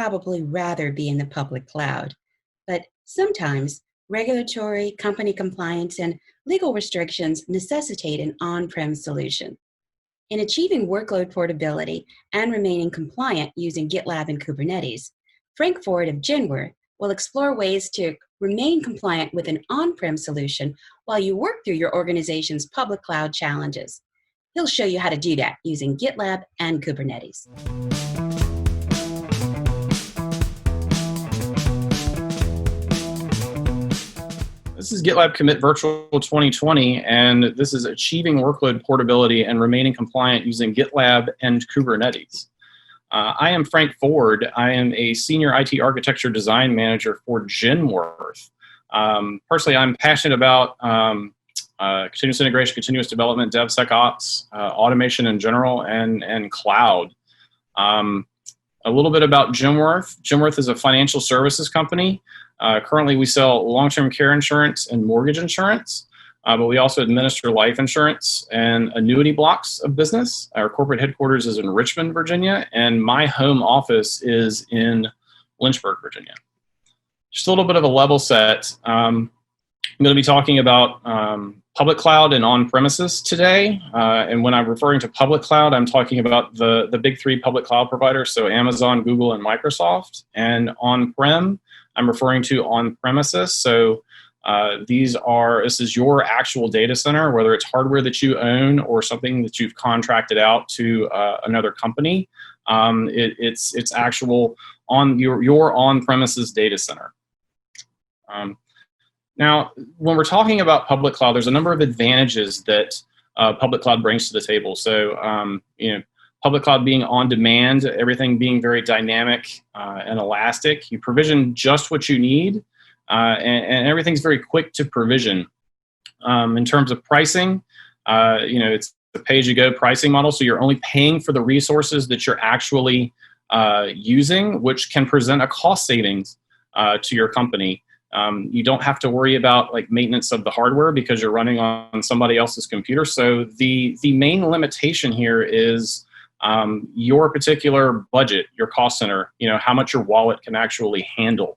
probably rather be in the public cloud. But sometimes regulatory, company compliance, and legal restrictions necessitate an on-prem solution. In achieving workload portability and remaining compliant using GitLab and Kubernetes, Frank Ford of Genware will explore ways to remain compliant with an on-prem solution while you work through your organization's public cloud challenges. He'll show you how to do that using GitLab and Kubernetes. This is GitLab Commit Virtual 2020, and this is achieving workload portability and remaining compliant using GitLab and Kubernetes. I am Frank Ford. I am a senior IT architecture design manager for Genware. Personally, I'm passionate about continuous integration, continuous development, DevSecOps, automation in general, and cloud. A little bit about Genware. Genware is a financial services company. Currently, we sell long-term care insurance and mortgage insurance, but we also administer life insurance and annuity blocks of business. Our corporate headquarters is in Richmond, Virginia, and my home office is in Lynchburg, Virginia. Just a little bit of a level set. I'm going to be talking about public cloud and on-premises today. And when I'm referring to public cloud, I'm talking about the big three public cloud providers, so Amazon, Google, and Microsoft. And on-prem, I'm referring to on-premises. So this is your actual data center, whether it's hardware that you own or something that you've contracted out to another company. It's actual on your on-premises data center. Now, when we're talking about public cloud, there's a number of advantages that public cloud brings to the table. So, public cloud being on demand, everything being very dynamic and elastic. You provision just what you need, and everything's very quick to provision. In terms of pricing, it's the pay-as-you-go pricing model, so you're only paying for the resources that you're actually using, which can present a cost savings to your company. You don't have to worry about maintenance of the hardware because you're running on somebody else's computer. So the main limitation here is your particular budget, your cost center, how much your wallet can actually handle.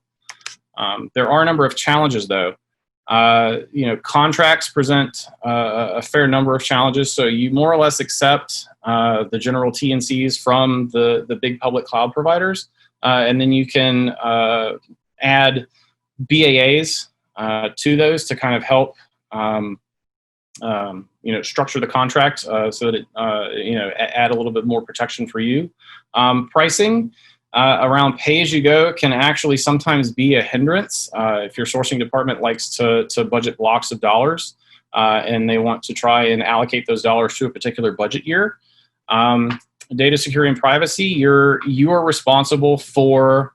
There are a number of challenges though. Contracts present a fair number of challenges. So you more or less accept the general T&Cs from the big public cloud providers. And then you can add BAAs to those to kind of help structure the contract so that it add a little bit more protection for you. Pricing around pay-as-you-go can actually sometimes be a hindrance if your sourcing department likes to budget blocks of dollars and they want to try and allocate those dollars to a particular budget year. Data security and privacy, you are responsible for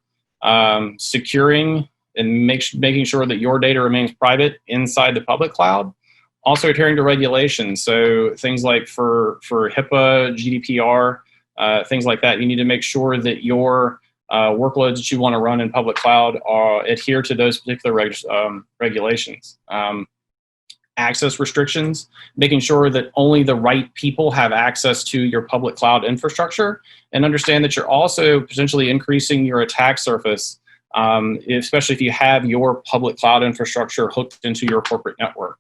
securing and making sure that your data remains private inside the public cloud. Also adhering to regulations, so things like for HIPAA, GDPR, things like that. You need to make sure that your workloads that you want to run in public cloud adhere to those particular regulations. Access restrictions, making sure that only the right people have access to your public cloud infrastructure, and understand that you're also potentially increasing your attack surface, especially if you have your public cloud infrastructure hooked into your corporate network.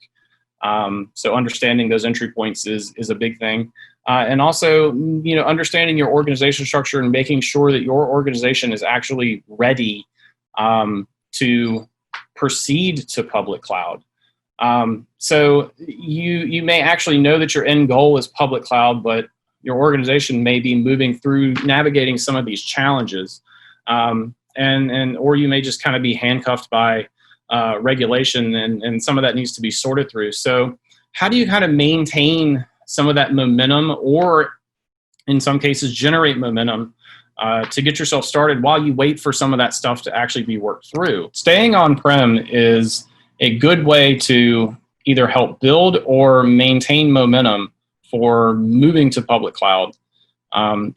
So understanding those entry points is a big thing. And also, understanding your organization structure and making sure that your organization is actually ready to proceed to public cloud. So you may actually know that your end goal is public cloud, but your organization may be moving through navigating some of these challenges. Or you may just kind of be handcuffed by regulation, and some of that needs to be sorted through. So how do you kind of maintain some of that momentum, or in some cases generate momentum to get yourself started while you wait for some of that stuff to actually be worked through? Staying on-prem is a good way to either help build or maintain momentum for moving to public cloud.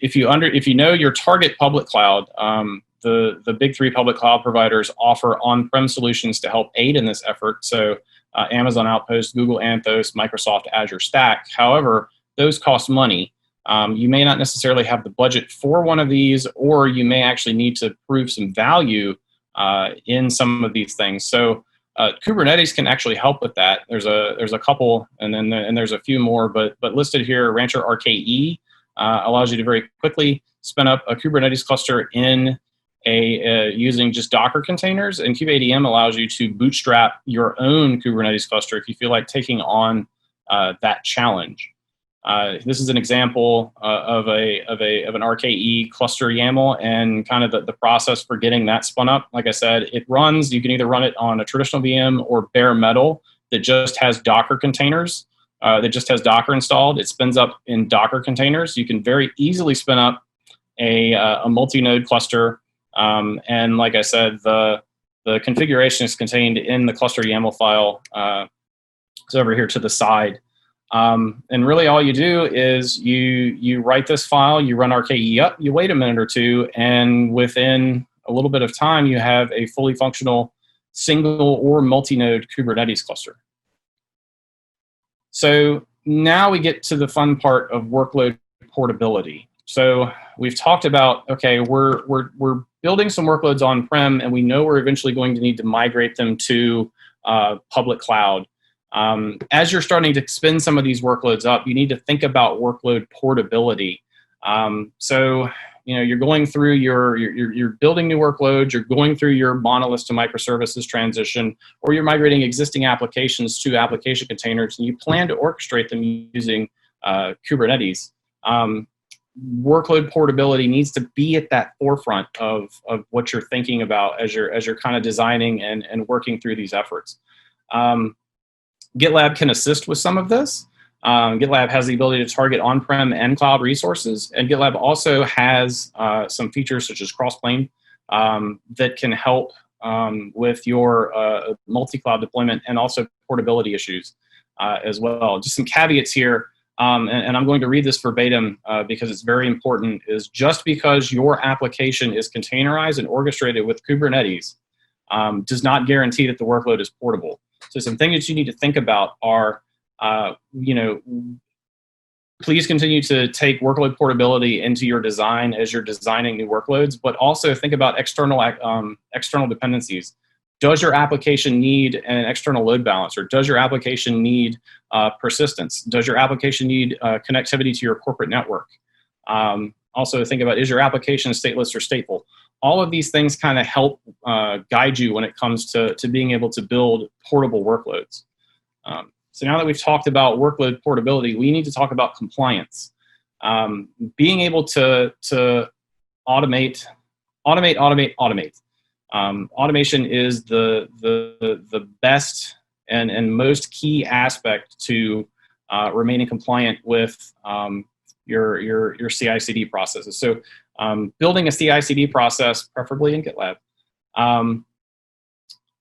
If you know your target public cloud, the big three public cloud providers offer on-prem solutions to help aid in this effort. So Amazon Outpost, Google Anthos, Microsoft Azure Stack. However, those cost money. You may not necessarily have the budget for one of these, or you may actually need to prove some value in some of these things. So Kubernetes can actually help with that. There's a couple, and there's a few more, but listed here, Rancher RKE allows you to very quickly spin up a Kubernetes cluster in using just Docker containers, and kubeadm allows you to bootstrap your own Kubernetes cluster if you feel like taking on that challenge. This is an example of an RKE cluster YAML and kind of the process for getting that spun up. Like I said, it runs, you can either run it on a traditional VM or bare metal that just has Docker containers, that just has Docker installed. It spins up in Docker containers. You can very easily spin up a multi-node cluster. And like I said, the configuration is contained in the cluster YAML file. It's over here to the side. And really all you do is you write this file, you run RKE up, you wait a minute or two, and within a little bit of time, you have a fully functional single or multi-node Kubernetes cluster. So now we get to the fun part of workload portability. So we've talked about, okay, we're building some workloads on-prem, and we know we're eventually going to need to migrate them to public cloud. As you're starting to spin some of these workloads up, you need to think about workload portability. So, you know, you're going through you're building new workloads, you're going through your monoliths to microservices transition, or you're migrating existing applications to application containers, and you plan to orchestrate them using Kubernetes. Workload portability needs to be at that forefront of what you're thinking about as you're kind of designing and working through these efforts. GitLab can assist with some of this. GitLab has the ability to target on-prem and cloud resources, and GitLab also has some features such as cross-plane that can help with your multi-cloud deployment and also portability issues as well. Just some caveats here, and I'm going to read this verbatim because it's very important, is just because your application is containerized and orchestrated with Kubernetes does not guarantee that the workload is portable. So some things that you need to think about are, you know, please continue to take workload portability into your design as you're designing new workloads, but also think about external dependencies. Does your application need an external load balancer? Does your application need persistence? Does your application need connectivity to your corporate network? Also think about, is your application stateless or stateful? All of these things kind of help guide you when it comes to being able to build portable workloads. So now that we've talked about workload portability, we need to talk about compliance. Being able to automate. Automation is the best and most key aspect to remaining compliant with your CI/CD processes. So building a CI/CD process, preferably in GitLab,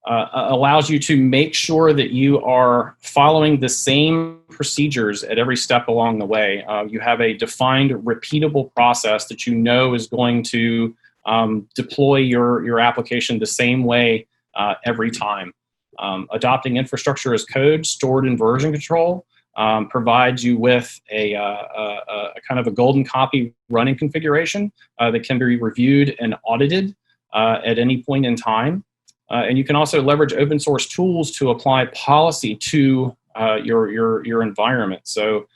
allows you to make sure that you are following the same procedures at every step along the way. You have a defined, repeatable process that you know is going to deploy your application the same way every time. Adopting infrastructure as code stored in version control provides you with a kind of a golden copy running configuration that can be reviewed and audited at any point in time. And you can also leverage open source tools to apply policy to your environment. So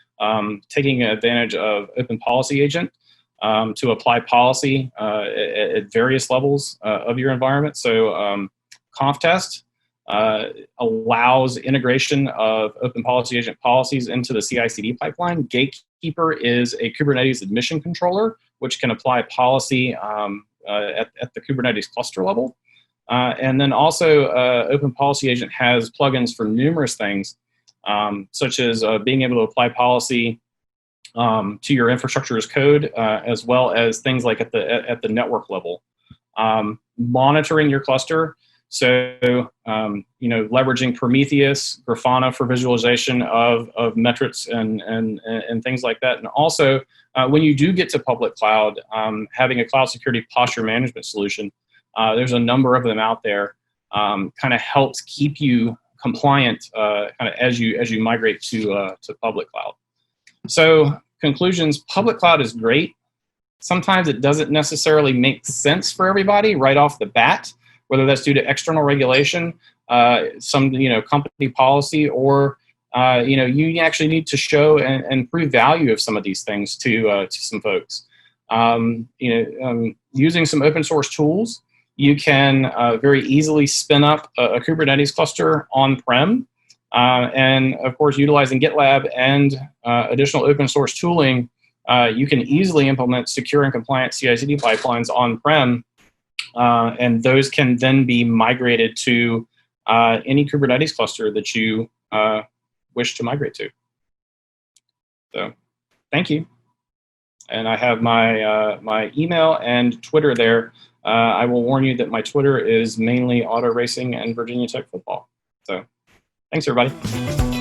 taking advantage of Open Policy Agent to apply policy at various levels of your environment. So ConfTest allows integration of Open Policy Agent policies into the CI/CD pipeline. Gatekeeper is a Kubernetes admission controller, which can apply policy at the Kubernetes cluster level. And then also, Open Policy Agent has plugins for numerous things, such as being able to apply policy to your infrastructure as code, as well as things like at the network level. Monitoring your cluster, so you know, leveraging Prometheus, Grafana for visualization of metrics and things like that. And also, when you do get to public cloud, having a cloud security posture management solution. There's a number of them out there. Kind of helps keep you compliant kind of as you migrate to public cloud. So conclusions, public cloud is great. Sometimes it doesn't necessarily make sense for everybody right off the bat, whether that's due to external regulation, some company policy, or you actually need to show and prove value of some of these things to some folks. Using some open source tools, you can very easily spin up a Kubernetes cluster on-prem, and of course, utilizing GitLab and additional open source tooling, you can easily implement secure and compliant CI/CD pipelines on-prem, and those can then be migrated to any Kubernetes cluster that you wish to migrate to. So, thank you. And I have my email and Twitter there. I will warn you that my Twitter is mainly auto racing and Virginia Tech football. So, thanks everybody.